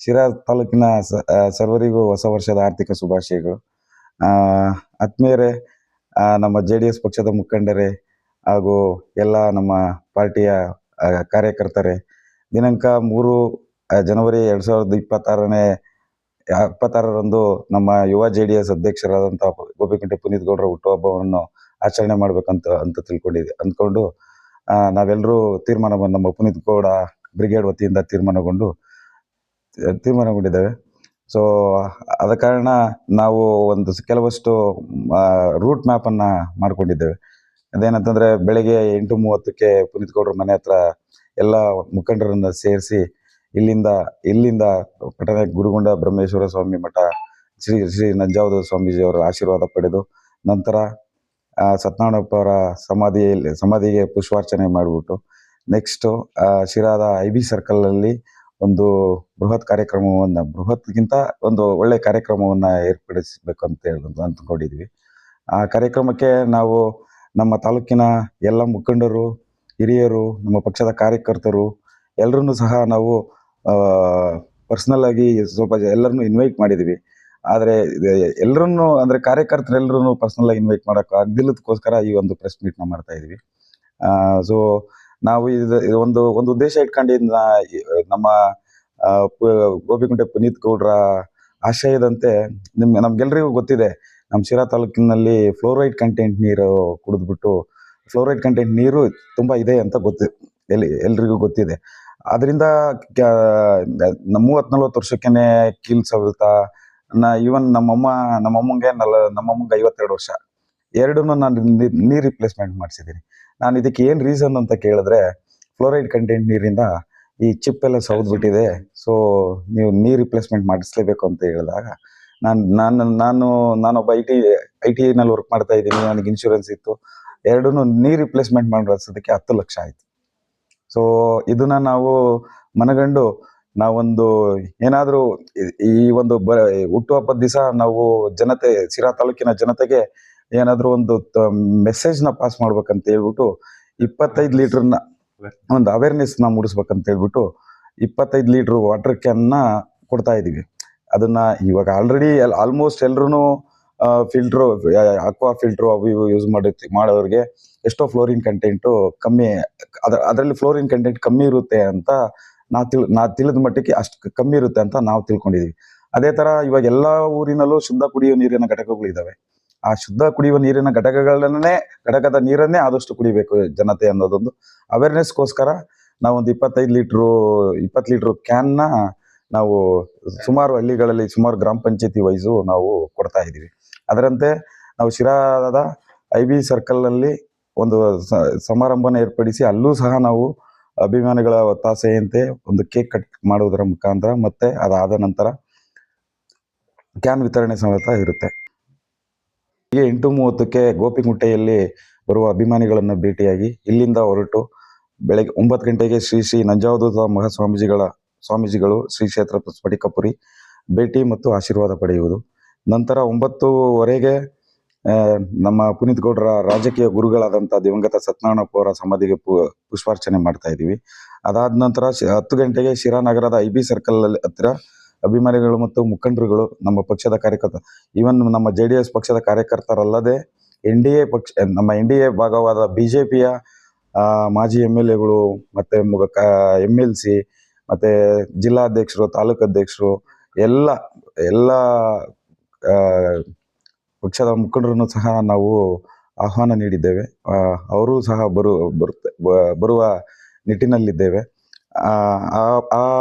ಶಿರಾ ತಾಲೂಕಿನ ಸರ್ವರಿಗೂ ಹೊಸ ವರ್ಷದ ಆರ್ಥಿಕ ಶುಭಾಶಯಗಳು. ಆತ್ಮೀಯರೇ, ನಮ್ಮ JDS ಪಕ್ಷದ ಮುಖಂಡರೇ ಹಾಗೂ ಎಲ್ಲ ನಮ್ಮ ಪಾರ್ಟಿಯ ಕಾರ್ಯಕರ್ತರೇ, ದಿನಾಂಕ 3 ಜನವರಿ 2026ರಂದು ನಮ್ಮ ಯುವ JDS ಅಧ್ಯಕ್ಷರಾದಂಥ ಗೋಪಿಕುಂಟೆ ಪುನೀತ್ ಗೌಡರ ಹುಟ್ಟುಹಬ್ಬವನ್ನು ಆಚರಣೆ ಮಾಡ್ಬೇಕಂತ ಅಂದ್ಕೊಂಡು ನಾವೆಲ್ಲರೂ ನಮ್ಮ ಪುನೀತ್ ಗೌಡ ಬ್ರಿಗೇಡ್ ವತಿಯಿಂದ ತೀರ್ಮಾನಗೊಂಡಿದ್ದೇವೆ. ಸೊ ಆದ ಕಾರಣ ನಾವು ಕೆಲವಷ್ಟು ರೂಟ್ ಮ್ಯಾಪನ್ನು ಮಾಡ್ಕೊಂಡಿದ್ದೇವೆ. ಅದೇನಂತಂದರೆ, ಬೆಳಗ್ಗೆ 8:30ಕ್ಕೆ ಪುನೀತ್ ಗೌಡ್ರ ಮನೆ ಹತ್ರ ಎಲ್ಲ ಮುಖಂಡರನ್ನು ಸೇರಿಸಿ ಇಲ್ಲಿಂದ ಪಟ್ಟಣ ಗುರುಗುಂಡ ಬ್ರಹ್ಮೇಶ್ವರ ಸ್ವಾಮಿ ಮಠ ಶ್ರೀ ನಂಜಾವಧೂತ ಸ್ವಾಮೀಜಿಯವರ ಆಶೀರ್ವಾದ ಪಡೆದು, ನಂತರ ಸತ್ಯನಾರಾಯಣಪ್ಪವರ ಸಮಾಧಿಗೆ ಪುಷ್ಪಾರ್ಚನೆ ಮಾಡಿಬಿಟ್ಟು, ನೆಕ್ಸ್ಟು ಶಿರಾದ IB ಸರ್ಕಲ್ನಲ್ಲಿ ಒಂದು ಬೃಹತ್ಗಿಂತ ಒಂದು ಒಳ್ಳೆ ಕಾರ್ಯಕ್ರಮವನ್ನು ಏರ್ಪಡಿಸಬೇಕು ಅಂತ ಅಂದ್ಕೊಂಡಿದ್ವಿ. ಆ ಕಾರ್ಯಕ್ರಮಕ್ಕೆ ನಾವು ನಮ್ಮ ತಾಲೂಕಿನ ಎಲ್ಲ ಮುಖಂಡರು, ಹಿರಿಯರು, ನಮ್ಮ ಪಕ್ಷದ ಕಾರ್ಯಕರ್ತರು ಎಲ್ಲರನ್ನೂ ಸಹ ನಾವು ಪರ್ಸ್ನಲ್ ಆಗಿ ಸ್ವಲ್ಪ ಎಲ್ಲರನ್ನೂ ಇನ್ವೈಟ್ ಮಾಡಿದ್ವಿ. ಆದರೆ ಎಲ್ಲರನ್ನೂ ಅಂದರೆ ಕಾರ್ಯಕರ್ತರೆಲ್ಲರೂ ಪರ್ಸ್ನಲ್ ಆಗಿ ಇನ್ವೈಟ್ ಮಾಡೋಕೆ ಆಗದಿಲ್ಲದಕ್ಕೋಸ್ಕರ ಈ ಒಂದು ಪ್ರೆಸ್ ಮೀಟ್ನ ಮಾಡ್ತಾ ಇದ್ವಿ. ಸೊ ನಾವು ಒಂದು ಉದ್ದೇಶ ಇಟ್ಕೊಂಡಿದ್ದ ನಮ್ಮ ಗೋಪಿಕುಂಟೆ ಪುನೀತ್ ಗೌಡ್ರ ಆಶಯದಂತೆ ನಮ್ಗೆಲ್ರಿಗೂ ಗೊತ್ತಿದೆ, ನಮ್ಮ ಶಿರಾ ತಾಲೂಕಿನಲ್ಲಿ ಫ್ಲೋರೈಡ್ ಕಂಟೆಂಟ್ ನೀರು ಕುಡಿದ್ಬಿಟ್ಟು ಫ್ಲೋರೈಡ್ ಕಂಟೆಂಟ್ ನೀರು ತುಂಬ ಇದೆ ಅಂತ ಎಲ್ರಿಗೂ ಗೊತ್ತಿದೆ. ಅದರಿಂದ 30-40 ವರ್ಷಕ್ಕೇ ಕೀಲು ಸವಿತ, ಈವನ್ ನಮ್ಮಮ್ಮಂಗೆ 52 ವರ್ಷ, ಎರಡನ್ನೂ ನಾನು ನೀರು ರಿಪ್ಲೇಸ್ಮೆಂಟ್ ಮಾಡಿಸಿದ್ದೀನಿ. ನಾನು ಇದಕ್ಕೆ ಏನು ರೀಸನ್ ಅಂತ ಕೇಳಿದ್ರೆ, ಫ್ಲೋರೈಡ್ ಕಂಟೆಂಟ್ ನೀರಿಂದ ಈ ಚಿಪ್ ಎಲ್ಲ ಸೌದ್ಬಿಟ್ಟಿದೆ, ಸೊ ನೀವು ನೀರು ರಿಪ್ಲೇಸ್ಮೆಂಟ್ ಮಾಡಿಸ್ಲೇಬೇಕು ಅಂತ ಹೇಳಿದಾಗ, ನಾನೊಬ್ಬ ಐ ಟಿನಲ್ಲಿ ವರ್ಕ್ ಮಾಡ್ತಾ ಇದ್ದೀನಿ, ನನಗೆ ಇನ್ಶೂರೆನ್ಸ್ ಇತ್ತು, ಎರಡನ್ನೂ ನೀರು ರಿಪ್ಲೇಸ್ಮೆಂಟ್ ಮಾಡಿಸೋದಕ್ಕೆ 10 ಲಕ್ಷ ಆಯಿತು. ಸೊ ಇದನ್ನ ನಾವು ಮನಗಂಡು ನಾವೊಂದು ಏನಾದರೂ ಈ ಒಂದು ಹುಟ್ಟುಹಬ್ಬದ ದಿವಸ ನಾವು ಶಿರಾ ತಾಲೂಕಿನ ಜನತೆಗೆ ಏನಾದರೂ ಒಂದು ಮೆಸೇಜ್ನ ಪಾಸ್ ಮಾಡ್ಬೇಕಂತ ಹೇಳ್ಬಿಟ್ಟು 25 ಲೀಟ್ರನ್ನ ಒಂದು ಅವೇರ್ನೆಸ್ನ ಮೂಡಿಸ್ಬೇಕಂತ ಹೇಳ್ಬಿಟ್ಟು 25 ಲೀಟ್ರ್ ವಾಟರ್ ಕ್ಯಾನ್ನ ಕೊಡ್ತಾ ಇದ್ದೀವಿ. ಅದನ್ನ ಇವಾಗ ಆಲ್ರೆಡಿ ಆಲ್ಮೋಸ್ಟ್ ಎಲ್ಲರೂ ಫಿಲ್ಟ್ರು, ಅಕ್ವಾ ಫಿಲ್ಟ್ರು ಅವು ಇವು ಯೂಸ್ ಮಾಡೋರಿಗೆ ಎಷ್ಟೋ ಫ್ಲೋರಿನ್ ಕಂಟೆಂಟು ಕಮ್ಮಿ, ಅದರಲ್ಲಿ ಫ್ಲೋರಿನ್ ಕಂಟೆಂಟ್ ಕಮ್ಮಿ ಇರುತ್ತೆ ಅಂತ ನಾವು ತಿಳಿದ ಮಟ್ಟಕ್ಕೆ ಅಷ್ಟು ಕಮ್ಮಿ ಇರುತ್ತೆ ಅಂತ ನಾವು ತಿಳ್ಕೊಂಡಿದ್ದೀವಿ. ಅದೇ ಥರ ಇವಾಗ ಎಲ್ಲ ಊರಿನಲ್ಲೂ ಶುದ್ಧ ಕುಡಿಯುವ ನೀರಿನ ಘಟಕಗಳಿದ್ದಾವೆ. ಆ ಶುದ್ಧ ಕುಡಿಯುವ ನೀರಿನ ಘಟಕದ ನೀರನ್ನೇ ಆದಷ್ಟು ಕುಡಿಬೇಕು ಜನತೆ ಅನ್ನೋದೊಂದು ಅವೇರ್ನೆಸ್ಗೋಸ್ಕರ ನಾವೊಂದು 20 ಲೀಟ್ರ್ ಕ್ಯಾನ್ನ ನಾವು ಸುಮಾರು ಹಳ್ಳಿಗಳಲ್ಲಿ, ಸುಮಾರು ಗ್ರಾಮ ಪಂಚಾಯತಿ ವೈಸು ನಾವು ಕೊಡ್ತಾ ಇದ್ದೀವಿ. ಅದರಂತೆ ನಾವು ಶಿರಾದ IB ಸರ್ಕಲ್ನಲ್ಲಿ ಒಂದು ಸಮಾರಂಭನ ಏರ್ಪಡಿಸಿ, ಅಲ್ಲೂ ಸಹ ನಾವು ಅಭಿಮಾನಿಗಳ ಒತ್ತಾಸೆಯಂತೆ ಒಂದು ಕೇಕ್ ಕಟ್ ಮಾಡುವುದರ ಮುಖಾಂತರ ಮತ್ತೆ ಅದಾದ ನಂತರ ಕ್ಯಾನ್ ವಿತರಣೆ ಸಮೇತ ಇರುತ್ತೆ. 8:30ಕ್ಕೆ ಗೋಪಿಕುಂಟೆಯಲ್ಲಿ ಬರುವ ಅಭಿಮಾನಿಗಳನ್ನು ಭೇಟಿಯಾಗಿ ಇಲ್ಲಿಂದ ಹೊರಟು ಬೆಳಗ್ಗೆ 9 ಗಂಟೆಗೆ ಶ್ರೀ ನಂಜಾವಧೂತ ಸ್ವಾಮೀಜಿಗಳು ಶ್ರೀ ಕ್ಷೇತ್ರ ಸ್ಫಟಿಕಪುರಿ ಭೇಟಿ ಮತ್ತು ಆಶೀರ್ವಾದ ಪಡೆಯುವುದು. ನಂತರ 9:15ಕ್ಕೆ ನಮ್ಮ ಪುನೀತ್ ಗೌಡರ ರಾಜಕೀಯ ಗುರುಗಳಾದಂಥ ದಿವಂಗತ ಸತ್ಯನಾರಾಯಣಪ್ಪವರ ಸಮಾಧಿಗೆ ಪುಷ್ಪಾರ್ಚನೆ ಮಾಡ್ತಾ ಇದ್ದೀವಿ. ಅದಾದ ನಂತರ 10 ಗಂಟೆಗೆ ಶಿರಾ ನಗರದ IB ಸರ್ಕಲ್ ಹತ್ತಿರ ಅಭಿಮಾನಿಗಳು ಮತ್ತು ಮುಖಂಡರುಗಳು, ನಮ್ಮ ಪಕ್ಷದ ಕಾರ್ಯಕರ್ತರು, ಈವನ್ ನಮ್ಮ JDS ಪಕ್ಷದ ಕಾರ್ಯಕರ್ತರಲ್ಲದೆ ನಮ್ಮ NDA ಭಾಗವಾದ BJPಯ ಮಾಜಿ MLAಗಳು ಮತ್ತು MLC ಮತ್ತು ಜಿಲ್ಲಾಧ್ಯಕ್ಷರು, ತಾಲೂಕು ಅಧ್ಯಕ್ಷರು, ಎಲ್ಲ ಪಕ್ಷದ ಮುಖಂಡರನ್ನು ಸಹ ನಾವು ಆಹ್ವಾನ ನೀಡಿದ್ದೇವೆ. ಅವರೂ ಸಹ ಬರುವ ನಿಟ್ಟಿನಲ್ಲಿದ್ದೇವೆ.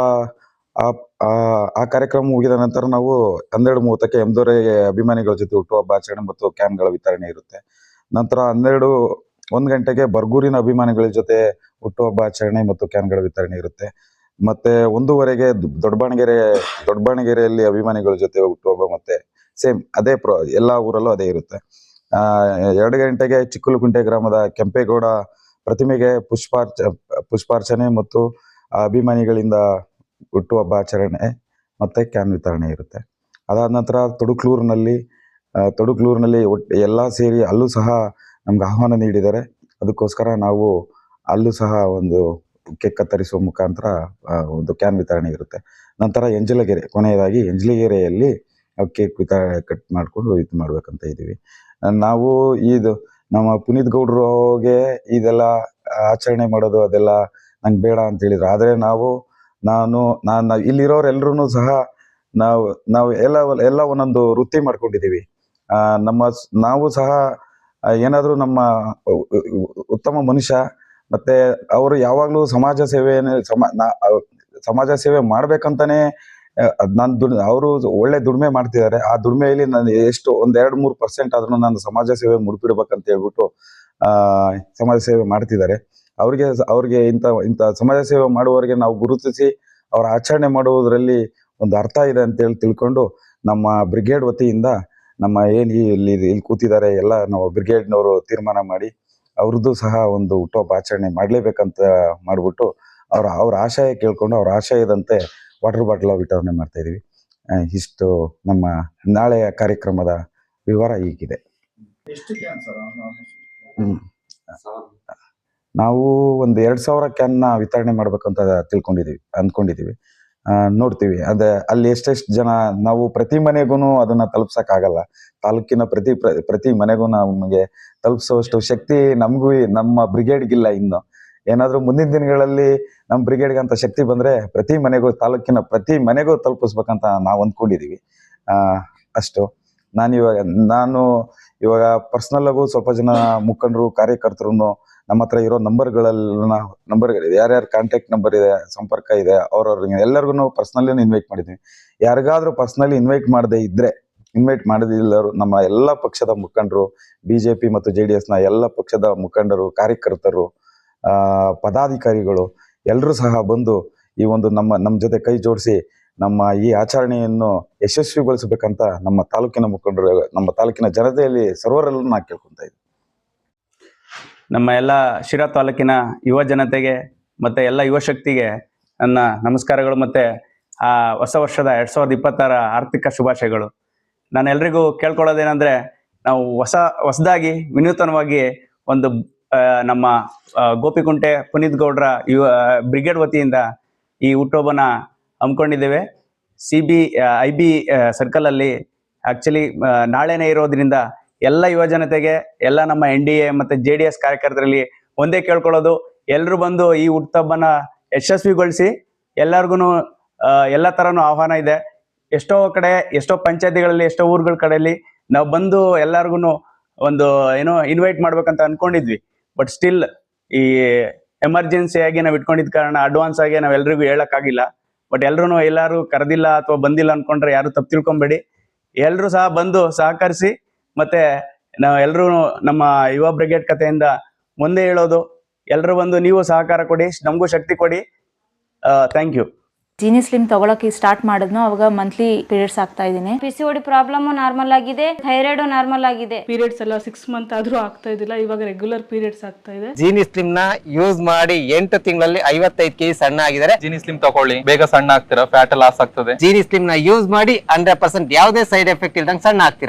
ಆ ಕಾರ್ಯಕ್ರಮ ಮುಗಿದ ನಂತರ ನಾವು 12:30ಕ್ಕೆ ಎಮ್ದೊರೆಗೆ ಅಭಿಮಾನಿಗಳ ಜೊತೆ ಹುಟ್ಟುಹಬ್ಬ ಆಚರಣೆ ಮತ್ತು ಕ್ಯಾನ್ಗಳ ವಿತರಣೆ ಇರುತ್ತೆ. ನಂತರ 1 ಗಂಟೆಗೆ ಬರ್ಗೂರಿನ ಅಭಿಮಾನಿಗಳ ಜೊತೆ ಹುಟ್ಟುಹಬ್ಬ ಆಚರಣೆ ಮತ್ತು ಕ್ಯಾನ್ಗಳ ವಿತರಣೆ ಇರುತ್ತೆ. ಮತ್ತೆ 1:15ಕ್ಕೆ ದೊಡ್ಡಬಾಣಗೆರೆಯಲ್ಲಿ ಅಭಿಮಾನಿಗಳ ಜೊತೆ ಹುಟ್ಟುಹಬ್ಬ, ಮತ್ತೆ ಸೇಮ್ ಅದೇ ಎಲ್ಲ ಊರಲ್ಲೂ ಅದೇ ಇರುತ್ತೆ. 2 ಗಂಟೆಗೆ ಚಿಕ್ಕಲುಕುಂಟೆ ಗ್ರಾಮದ ಕೆಂಪೇಗೌಡ ಪ್ರತಿಮೆಗೆ ಪುಷ್ಪಾರ್ಚನೆ ಮತ್ತು ಅಭಿಮಾನಿಗಳಿಂದ ಹುಟ್ಟುಹಬ್ಬ ಆಚರಣೆ ಮತ್ತೆ ಕ್ಯಾನ್ ವಿತರಣೆ ಇರುತ್ತೆ. ಅದಾದ ನಂತರ ತೊಡುಕ್ಲೂರಿನಲ್ಲಿ ಎಲ್ಲ ಸೇರಿ ಅಲ್ಲೂ ಸಹ ನಮ್ಗೆ ಆಹ್ವಾನ ನೀಡಿದ್ದಾರೆ. ಅದಕ್ಕೋಸ್ಕರ ನಾವು ಅಲ್ಲೂ ಸಹ ಒಂದು ಕೇಕ್ ಕತ್ತರಿಸುವ ಮುಖಾಂತರ ಒಂದು ಕ್ಯಾನ್ ವಿತರಣೆ ಇರುತ್ತೆ. ನಂತರ ಎಂಜಲಗೆರೆ, ಕೊನೆಯದಾಗಿ ಎಂಜಲಗೆರೆಯಲ್ಲಿ ಕೇಕ್ ಕಟ್ ಮಾಡಿಕೊಂಡು ಇದು ಮಾಡ್ಬೇಕಂತ ಇದ್ದೀವಿ. ನಾವು ಇದು ನಮ್ಮ ಪುನೀತ್ ಗೌಡ್ರಿಗೆ ಇದೆಲ್ಲ ಆಚರಣೆ ಮಾಡೋದು ಅದೆಲ್ಲ ನಂಗೆ ಬೇಡ ಅಂತ ಹೇಳಿದ್ರು. ಆದರೆ ನಾನು ಇಲ್ಲಿರೋರೆಲ್ಲರೂ ಸಹ ನಾವು ಎಲ್ಲ ಒಂದೊಂದು ವೃತ್ತಿ ಮಾಡ್ಕೊಂಡಿದ್ದೀವಿ. ನಾವು ಸಹ ಏನಾದರೂ ನಮ್ಮ ಉತ್ತಮ ಮನುಷ್ಯ, ಮತ್ತೆ ಅವರು ಯಾವಾಗಲೂ ಸಮಾಜ ಸೇವೆ ಮಾಡ್ಬೇಕಂತಾನೆ ಅವರು ಒಳ್ಳೆ ದುಡಿಮೆ ಮಾಡ್ತಿದ್ದಾರೆ. ಆ ದುಡಿಮೆಯಲ್ಲಿ ನಾನು ಎಷ್ಟು 1-2-3% ಆದ್ರೂ ನಾನು ಸಮಾಜ ಸೇವೆ ಮುಡುಪಿಡ್ಬೇಕಂತ ಹೇಳ್ಬಿಟ್ಟು ಸಮಾಜ ಸೇವೆ ಮಾಡ್ತಿದ್ದಾರೆ. ಅವ್ರಿಗೆ ಇಂಥ ಸಮಾಜ ಸೇವೆ ಮಾಡುವವರಿಗೆ ನಾವು ಗುರುತಿಸಿ ಅವರ ಆಚರಣೆ ಮಾಡುವುದರಲ್ಲಿ ಒಂದು ಅರ್ಥ ಇದೆ ಅಂತೇಳಿ ತಿಳ್ಕೊಂಡು ನಮ್ಮ ಬ್ರಿಗೇಡ್ ವತಿಯಿಂದ ನಮ್ಮ ಏನು ಇಲ್ಲಿ ಕೂತಿದ್ದಾರೆ ಎಲ್ಲ ನಾವು ಬ್ರಿಗೇಡ್ನವರು ತೀರ್ಮಾನ ಮಾಡಿ ಅವ್ರದ್ದು ಸಹ ಒಂದು ಹುಟ್ಟುಹಬ್ಬ ಆಚರಣೆ ಮಾಡಲೇಬೇಕಂತ ಮಾಡ್ಬಿಟ್ಟು ಅವ್ರ ಆಶಯ ಕೇಳ್ಕೊಂಡು ಅವ್ರ ಆಶಯದಂತೆ ವಾಟರ್ ಬಾಟಲ್ ವಿತರಣೆ ಮಾಡ್ತಾ ಇದೀವಿ. ಇಷ್ಟು ನಮ್ಮ ನಾಳೆಯ ಕಾರ್ಯಕ್ರಮದ ವಿವರ ಹೀಗಿದೆ. ನಾವು ಒಂದು 2000 ಕ್ಯಾನ್ನ ವಿತರಣೆ ಮಾಡ್ಬೇಕಂತ ಅಂದ್ಕೊಂಡಿದೀವಿ. ನೋಡ್ತೀವಿ ಅಲ್ಲಿ ಎಷ್ಟೆಷ್ಟು ಜನ, ನಾವು ಪ್ರತಿ ಮನೆಗೂ ಅದನ್ನ ತಲುಪ್ಸಕ್ ಆಗಲ್ಲ. ತಾಲೂಕಿನ ಪ್ರತಿ ಮನೆಗೂ ನಮಗೆ ತಲುಪಿಸುವಷ್ಟು ಶಕ್ತಿ ನಮಗೂ ನಮ್ಮ ಬ್ರಿಗೇಡ್ಗಿಲ್ಲ. ಇನ್ನು ಏನಾದ್ರೂ ಮುಂದಿನ ದಿನಗಳಲ್ಲಿ ನಮ್ಮ ಬ್ರಿಗೇಡ್ಗೆ ಅಂತ ಶಕ್ತಿ ಬಂದ್ರೆ ತಾಲೂಕಿನ ಪ್ರತಿ ಮನೆಗೂ ತಲುಪಿಸ್ಬೇಕಂತ ನಾವು ಅಂದ್ಕೊಂಡಿದೀವಿ. ಅಷ್ಟು. ನಾನು ಇವಾಗ ಪರ್ಸನಲ್ ಆಗು ಸ್ವಲ್ಪ ಜನ ಮುಖಂಡರು, ಕಾರ್ಯಕರ್ತರು ನಮ್ಮ ಹತ್ರ ಇರೋ ನಂಬರ್ ಯಾರ್ಯಾರ ಕಾಂಟ್ಯಾಕ್ಟ್ ನಂಬರ್ ಇದೆ, ಸಂಪರ್ಕ ಇದೆ, ಅವ್ರವ್ರಿಗೆ ಎಲ್ಲರಿಗೂ ಪರ್ಸನಲಿ ಇನ್ವೈಟ್ ಮಾಡಿದ್ವಿ. ಯಾರಿಗಾದ್ರೂ ಪರ್ಸನಲಿ ಇನ್ವೈಟ್ ಮಾಡದಿಲ್ಲರು ನಮ್ಮ ಎಲ್ಲ ಪಕ್ಷದ ಮುಖಂಡರು, BJP ಮತ್ತು JDS ನ ಎಲ್ಲ ಪಕ್ಷದ ಮುಖಂಡರು, ಕಾರ್ಯಕರ್ತರು, ಪದಾಧಿಕಾರಿಗಳು ಎಲ್ಲರೂ ಸಹ ಬಂದು ಈ ಒಂದು ನಮ್ಮ ಜೊತೆ ಕೈ ಜೋಡಿಸಿ ನಮ್ಮ ಈ ಆಚರಣೆಯನ್ನು ಯಶಸ್ವಿಗೊಳಿಸಬೇಕಂತ ನಮ್ಮ ತಾಲೂಕಿನ ಮುಖಂಡರು, ನಮ್ಮ ತಾಲೂಕಿನ ಜನತೆಯಲ್ಲಿ ಸರ್ವರೆಲ್ಲರೂ ನಾ ಕೇಳ್ಕೊಂತ ಇದ್ದೀನಿ. ನಮ್ಮ ಎಲ್ಲ ಶಿರಾ ತಾಲೂಕಿನ ಯುವ ಜನತೆಗೆ ಮತ್ತೆ ಎಲ್ಲ ಯುವ ಶಕ್ತಿಗೆ ನನ್ನ ನಮಸ್ಕಾರಗಳು ಮತ್ತೆ ಹೊಸ ವರ್ಷದ 2020 ಆರ್ಥಿಕ ಶುಭಾಶಯಗಳು. ನಾನು ಎಲ್ರಿಗೂ ಕೇಳ್ಕೊಳ್ಳೋದೇನೆಂದ್ರೆ, ನಾವು ಹೊಸದಾಗಿ ವಿನೂತನವಾಗಿ ಒಂದು ನಮ್ಮ ಗೋಪಿಕುಂಟೆ ಪುನೀತ್ ಗೌಡ್ರ ಬ್ರಿಗೇಡ್ ವತಿಯಿಂದ ಈ ಹುಟ್ಟುಹಬ್ಬನ ಹಮ್ಮಿಕೊಂಡಿದ್ದೇವೆ. IB ಸರ್ಕಲ್ ಅಲ್ಲಿ. ಆಕ್ಚುಲಿ ನಾಳೆನೇ ಇರೋದ್ರಿಂದ ಎಲ್ಲ ಯುವ ಜನತೆಗೆ, ಎಲ್ಲ ನಮ್ಮ NDA ಮತ್ತೆ JDS ಕಾರ್ಯಕರ್ತರಲ್ಲಿ ಒಂದೇ ಕೇಳ್ಕೊಳ್ಳೋದು, ಎಲ್ಲರೂ ಬಂದು ಈ ಹುಟ್ಟುಹಬ್ಬನ ಯಶಸ್ವಿಗೊಳಿಸಿ. ಎಲ್ಲರಿಗೂ ಎಲ್ಲ ತರನು ಆಹ್ವಾನ ಇದೆ. ಎಷ್ಟೋ ಕಡೆ, ಎಷ್ಟೋ ಪಂಚಾಯತಿಗಳಲ್ಲಿ, ಎಷ್ಟೋ ಊರುಗಳ ಕಡೆಯಲ್ಲಿ ನಾವು ಬಂದು ಎಲ್ಲರಿಗೂ ಒಂದು ಇನ್ವೈಟ್ ಮಾಡ್ಬೇಕಂತ ಅನ್ಕೊಂಡಿದ್ವಿ. ಬಟ್ ಸ್ಟಿಲ್ ಈ ಎಮರ್ಜೆನ್ಸಿ ಆಗಿ ನಾವು ಇಟ್ಕೊಂಡಿದ್ದ ಕಾರಣ ಅಡ್ವಾನ್ಸ್ ಆಗಿ ನಾವು ಎಲ್ರಿಗೂ ಹೇಳಕ್ಕಾಗಿಲ್ಲ. ಬಟ್ ಎಲ್ಲರೂ ಕರೆದಿಲ್ಲ ಅಥವಾ ಬಂದಿಲ್ಲ ಅನ್ಕೊಂಡ್ರೆ ಯಾರು ತಪ್ಪು ತಿಳ್ಕೊಂಬೇಡಿ. ಎಲ್ಲರೂ ಸಹ ಬಂದು ಸಹಕರಿಸಿ. ಮತ್ತೆ ನಾವು ಎಲ್ಲರೂ ನಮ್ಮ ಯುವ ಬ್ರಿಗೇಡ್ ಕಥೆಯಿಂದ ಮುಂದೆ ಹೇಳೋದು, ಎಲ್ಲರೂ ಬಂದು ನೀವು ಸಹಕಾರ ಕೊಡಿ, ನಮಗೂ ಶಕ್ತಿ ಕೊಡಿ. Thank you. ಜೀನಿ ಸ್ಲಿಮ್ ತಗೊಳಕ್ಕೆ ಸ್ಟಾರ್ಟ್ ಮಾಡಿದ್ನೋ ಅವಾಗ ಮಂತ್ಲಿ ಪೀರಿಯಡ್ಸ್ ಆಗ್ತಾ ಇದ್ದೀನಿ. PCOD ಪ್ರಾಬ್ಲಮ್ ನಾರ್ಮಲ್ ಆಗಿದೆ, ಥೈರಾಯ್ಡ್ ನಾರ್ಮಲ್ ಆಗಿದೆ. ಪೀರಿಯಡ್ಸ್ ಎಲ್ಲ 6 ಮಂತ್ ಆದ್ರೂ ಆಗ್ತಾ ಇದ್ದಿಲ್ಲ, ಇವಾಗ ರೆಗ್ಯುಲರ್ ಪೀರಿಯಡ್ಸ್ ಆಗ್ತಾ ಇದೆ. ಜೀನಿ ಸ್ಲಿಮ್ ನ ಯೂಸ್ ಮಾಡಿ 8 ತಿಂಗಳಲ್ಲಿ 55 kg ಸಣ್ಣ ಆಗಿದ್ದಾರೆ. ಜೀನಿ ಸ್ಲಿಮ್ ತಗೊಳ್ಳಿ, ಬೇಗ ಸಣ್ಣ ಆಗ್ತೀರಾ, ಫ್ಯಾಟ್ ಲಾಸ್ ಆಗ್ತದೆ. ಜೀನಿ ಸ್ಲಿಮ್ ನ ಯೂಸ್ ಮಾಡಿ 100% ಯಾವುದೇ ಸೈಡ್ ಎಫೆಕ್ಟ್ ಇಲ್ದಂಗೆ ಸಣ್ಣ ಆಗ್ತೀರಾ.